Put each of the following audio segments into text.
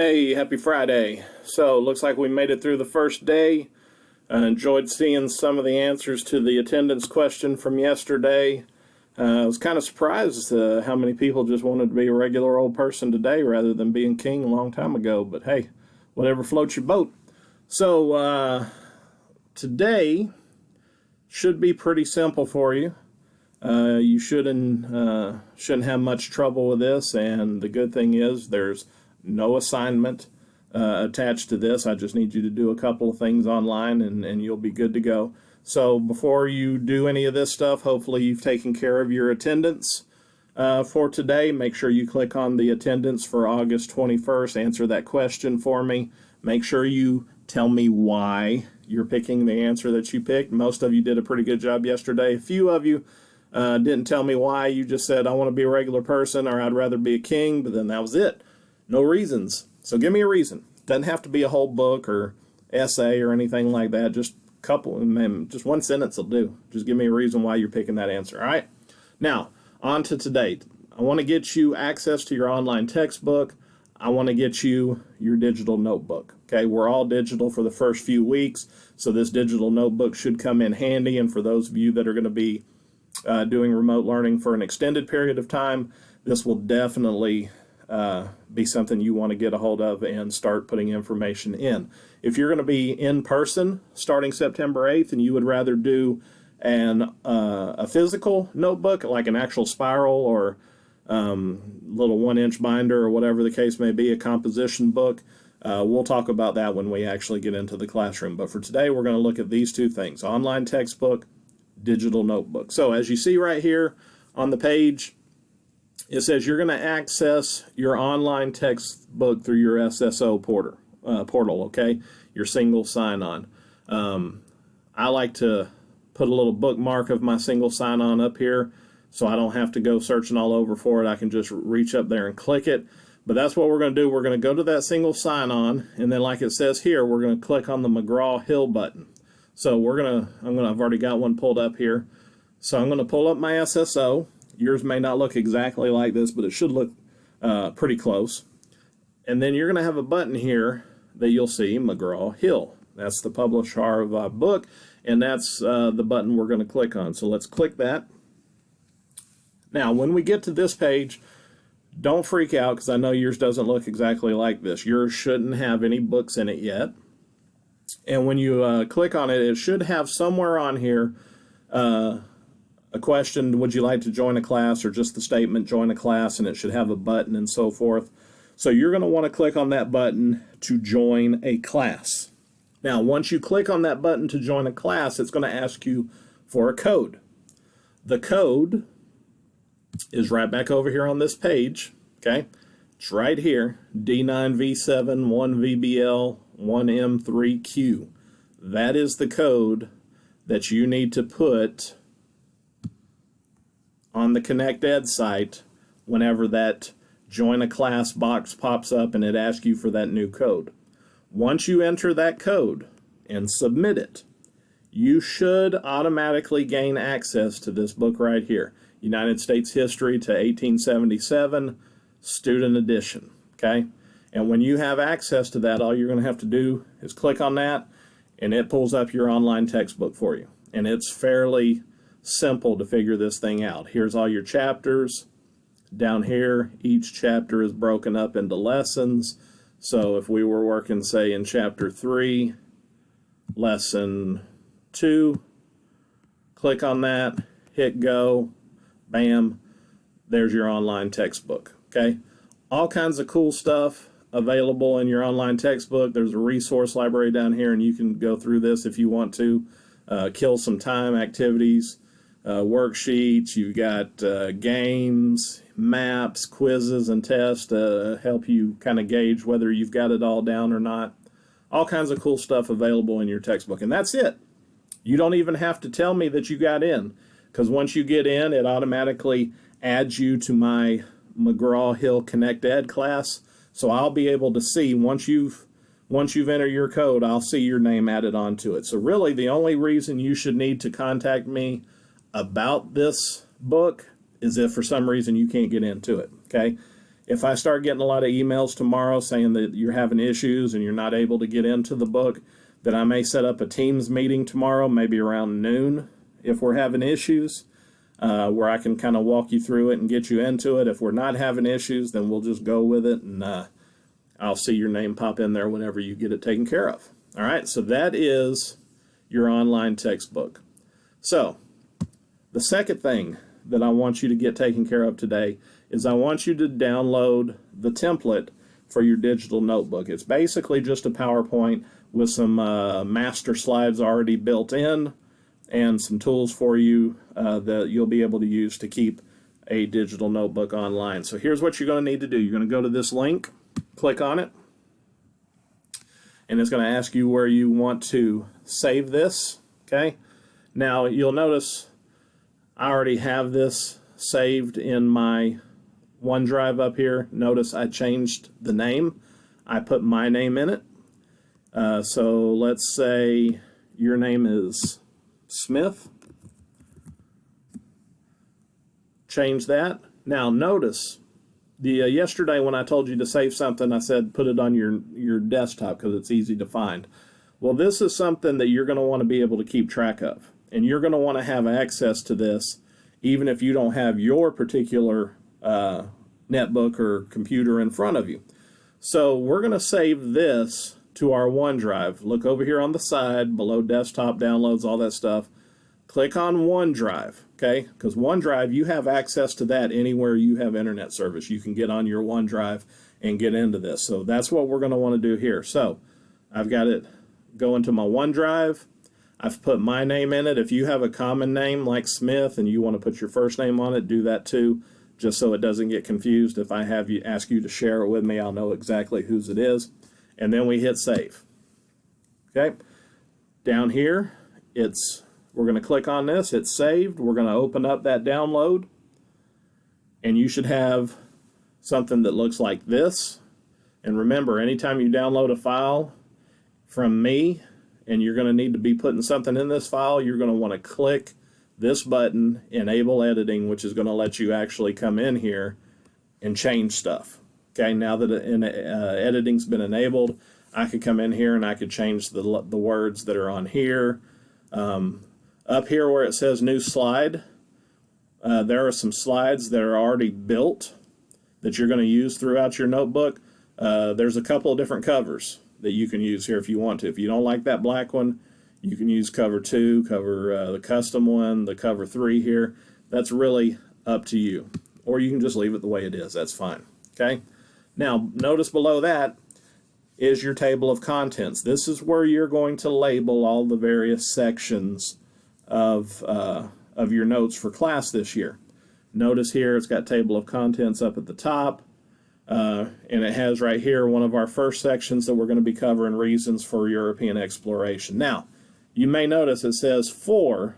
Hey, happy Friday. So, looks like we made it through the first day. I enjoyed seeing some of the answers to the attendance question from yesterday. I was kind of surprised how many people just wanted to be a regular old person today rather than being king a long time ago. But hey, whatever floats your boat. So, today should be pretty simple for you. You shouldn't have much trouble with this, and the good thing is there's no assignment attached to this. I just need you to do a couple of things online and you'll be good to go. So before you do any of this stuff, hopefully you've taken care of your attendance for today. Make sure you click on the attendance for August 21st. Answer that question for me. Make sure you tell me why you're picking the answer that you picked. Most of you did a pretty good job yesterday. A few of you didn't tell me why. You just said, I want to be a regular person, or I'd rather be a king, but then that was it. No reasons. So give me a reason. Doesn't have to be a whole book or essay or anything like that. Just a couple, just one sentence will do. Just give me a reason why you're picking that answer. All right. Now, on to today. I want to get you access to your online textbook. I want to get you your digital notebook. Okay, we're all digital for the first few weeks, so this digital notebook should come in handy. And for those of you that are going to be doing remote learning for an extended period of time, this will definitely be something you want to get a hold of and start putting information in. If you're going to be in person starting September 8th and you would rather do a physical notebook, like an actual spiral or little 1-inch binder or whatever the case may be, a composition book, we'll talk about that when we actually get into the classroom. But for today, we're going to look at these two things: online textbook, digital notebook. So as you see right here on the page, it says you're going to access your online textbook through your SSO portal, okay? Your single sign-on. I like to put a little bookmark of my single sign-on up here so I don't have to go searching all over for it. I can just reach up there and click it. But that's what we're going to do. We're going to go to that single sign-on, and then like it says here, we're going to click on the McGraw-Hill button. So I've already got one pulled up here. So I'm going to pull up my SSO. Yours may not look exactly like this, but it should look pretty close. And then you're going to have a button here that you'll see, McGraw-Hill. That's the publisher of our book, and that's the button we're going to click on. So let's click that. Now, when we get to this page, don't freak out, because I know yours doesn't look exactly like this. Yours shouldn't have any books in it yet. And when you click on it, it should have somewhere on here a question: would you like to join a class, or just the statement, join a class, and it should have a button and so forth. So you're going to want to click on that button to join a class. Now, once you click on that button to join a class, it's going to ask you for a code. The code is right back over here on this page, okay? It's right here, D9V7 1VBL 1M3Q. That is the code that you need to put on the ConnectEd site whenever that join a class box pops up and it asks you for that new code. Once you enter that code and submit it, you should automatically gain access to this book right here, United States History to 1877, Student Edition, okay? And when you have access to that, all you're going to have to do is click on that, and it pulls up your online textbook for you. And it's fairly simple to figure this thing out. Here's all your chapters. Down here, each chapter is broken up into lessons. So if we were working, say, in chapter 3, lesson 2, click on that, hit go, bam, there's your online textbook, okay? All kinds of cool stuff available in your online textbook. There's a resource library down here, and you can go through this if you want to. Kill some time, activities, worksheets. You've got games, maps, quizzes, and tests to help you kind of gauge whether you've got it all down or not. All kinds of cool stuff available in your textbook. And that's it. You don't even have to tell me that you got in, because once you get in, it automatically adds you to my McGraw-Hill ConnectEd class. So I'll be able to see, once you've entered your code, I'll see your name added onto it. So really, the only reason you should need to contact me about this book is if for some reason you can't get into it, okay? If I start getting a lot of emails tomorrow saying that you're having issues and you're not able to get into the book, then I may set up a Teams meeting tomorrow, maybe around noon, if we're having issues, where I can kind of walk you through it and get you into it. If we're not having issues, then we'll just go with it, and I'll see your name pop in there whenever you get it taken care of. All right, so that is your online textbook. So the second thing that I want you to get taken care of today is I want you to download the template for your digital notebook. It's basically just a PowerPoint with some master slides already built in and some tools for you that you'll be able to use to keep a digital notebook online. So here's what you're going to need to do. You're going to go to this link, click on it, and it's going to ask you where you want to save this. Okay. Now you'll notice I already have this saved in my OneDrive up here. Notice I changed the name. I put my name in it. So let's say your name is Smith. Change that. Now notice yesterday when I told you to save something, I said put it on your desktop because it's easy to find. Well, this is something that you're going to want to be able to keep track of, and you're going to want to have access to this even if you don't have your particular netbook or computer in front of you. So we're going to save this to our OneDrive. Look over here on the side below desktop downloads, all that stuff. Click on OneDrive, okay? Because OneDrive, you have access to that anywhere you have internet service. You can get on your OneDrive and get into this. So that's what we're going to want to do here. So I've got it going to my OneDrive. I've put my name in it. If you have a common name like Smith and you want to put your first name on it, do that too, just so it doesn't get confused. If I have you ask you to share it with me, I'll know exactly whose it is. And then we hit save. Okay. Down here, we're going to click on this. It's saved. We're going to open up that download. And you should have something that looks like this. And remember, anytime you download a file from me, and you're going to need to be putting something in this file, you're going to want to click this button, Enable Editing, which is going to let you actually come in here and change stuff. Okay, now that editing's been enabled, I could come in here and I could change the words that are on here. Up here where it says New Slide, there are some slides that are already built that you're going to use throughout your notebook. There's a couple of different covers that you can use here if you want to. If you don't like that black one, you can use cover 2, the custom one, the cover 3 here. That's really up to you. Or you can just leave it the way it is. That's fine. Okay? Now, notice below that is your table of contents. This is where you're going to label all the various sections of your notes for class this year. Notice here it's got table of contents up at the top. And it has right here one of our first sections that we're going to be covering, reasons for European exploration. Now, you may notice it says 4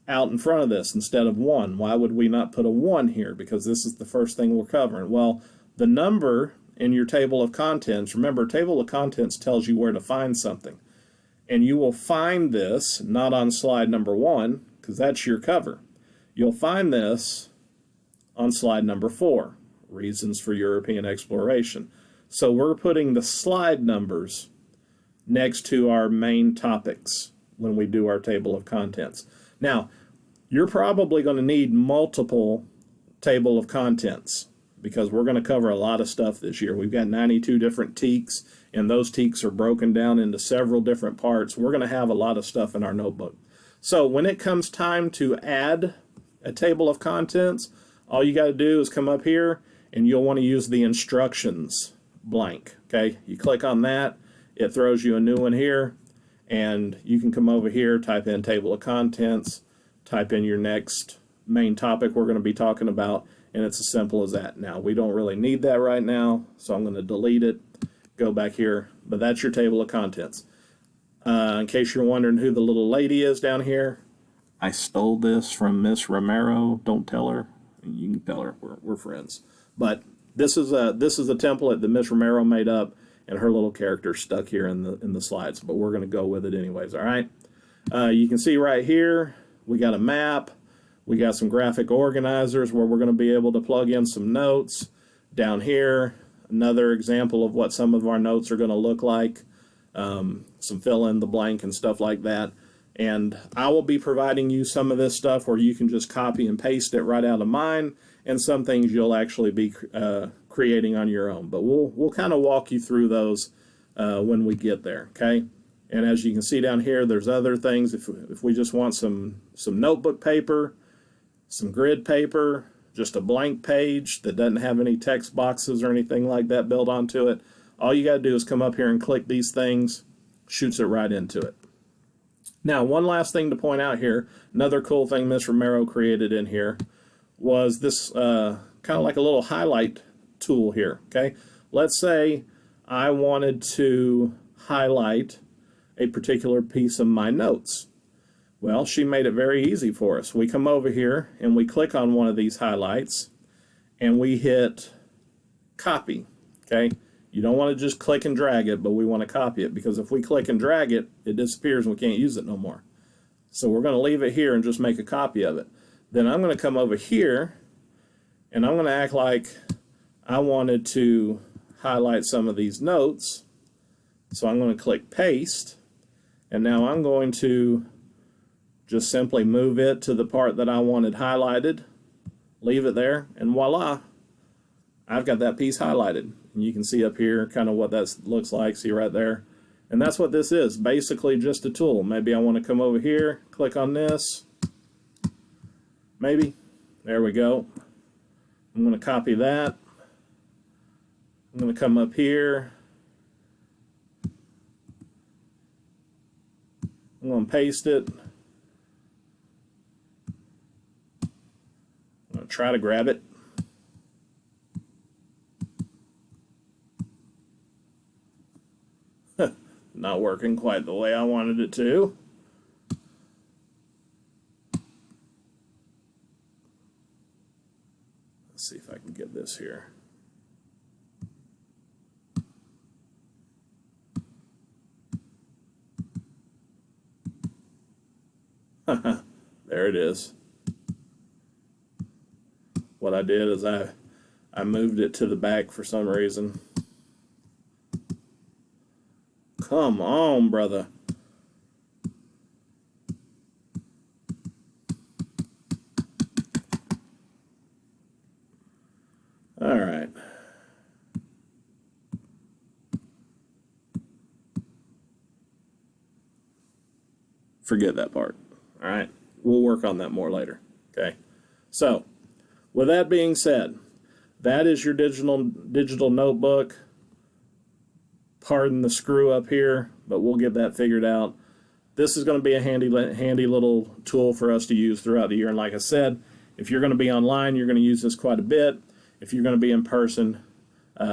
out in front of this instead of 1. Why would we not put a 1 here? Because this is the first thing we're covering. Well, the number in your table of contents, remember, table of contents tells you where to find something. And you will find this not on slide number 1, because that's your cover. You'll find this on slide number 4. Reasons for European exploration. So we're putting the slide numbers next to our main topics when we do our table of contents. Now, you're probably going to need multiple table of contents because we're going to cover a lot of stuff this year. We've got 92 different teaks, and those teaks are broken down into several different parts. We're going to have a lot of stuff in our notebook. So when it comes time to add a table of contents, all you got to do is come up here and you'll want to use the instructions blank. Okay, you click on that, it throws you a new one here, and you can come over here, type in table of contents, type in your next main topic we're going to be talking about, and it's as simple as that. Now, we don't really need that right now, so I'm going to delete it, go back here, but that's your table of contents. In case you're wondering who the little lady is down here, I stole this from Miss Romero. Don't tell her. You can tell her we're friends. But this is a template that Miss Romero made up, and her little character stuck here in the slides. But we're going to go with it anyways. All right. You can see right here we got a map. We got some graphic organizers where we're going to be able to plug in some notes. Down here, another example of what some of our notes are going to look like, some fill in the blank and stuff like that. And I will be providing you some of this stuff where you can just copy and paste it right out of mine, and some things you'll actually be creating on your own. But we'll kind of walk you through those when we get there, okay? And as you can see down here, there's other things. If we just want some notebook paper, some grid paper, just a blank page that doesn't have any text boxes or anything like that built onto it, all you got to do is come up here and click these things, shoots it right into it. Now, one last thing to point out here, another cool thing Ms. Romero created in here was this kind of like a little highlight tool here, okay? Let's say I wanted to highlight a particular piece of my notes. Well, she made it very easy for us. We come over here and we click on one of these highlights and we hit copy, okay? You don't want to just click and drag it, but we want to copy it, because if we click and drag it, it disappears and we can't use it no more. So we're going to leave it here and just make a copy of it. Then I'm going to come over here and I'm going to act like I wanted to highlight some of these notes. So I'm going to click paste, and now I'm going to just simply move it to the part that I wanted highlighted, leave it there, and voila, I've got that piece highlighted. And you can see up here kind of what that looks like, see right there. And that's what this is, basically just a tool. Maybe I want to come over here, click on this, maybe, there we go. I'm going to copy that. I'm going to come up here. I'm going to paste it. I'm going to try to grab it. Not working quite the way I wanted it to. Let's see if I can get this here. There it is. What I did is I moved it to the back for some reason. Come on, brother. All right. Forget that part. All right. We'll work on that more later. Okay. So, with that being said, that is your digital notebook. Pardon the screw up here, but we'll get that figured out. This is going to be a handy little tool for us to use throughout the year. And like I said, if you're going to be online, you're going to use this quite a bit. If you're going to be in person,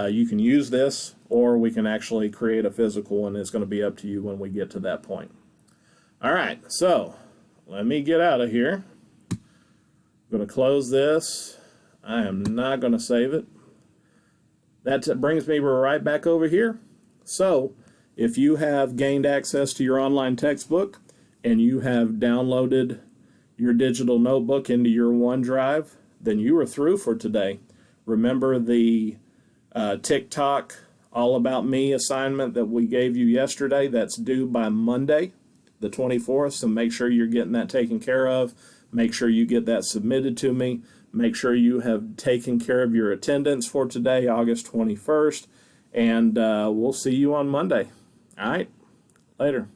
you can use this, or we can actually create a physical one. It's going to be up to you when we get to that point. All right, so let me get out of here. I'm going to close this. I am not going to save it. That brings me right back over here. So, if you have gained access to your online textbook and you have downloaded your digital notebook into your OneDrive, then you are through for today. Remember the TikTok All About Me assignment that we gave you yesterday? That's due by Monday, the 24th, so make sure you're getting that taken care of. Make sure you get that submitted to me. Make sure you have taken care of your attendance for today, August 21st. And we'll see you on Monday. All right, later.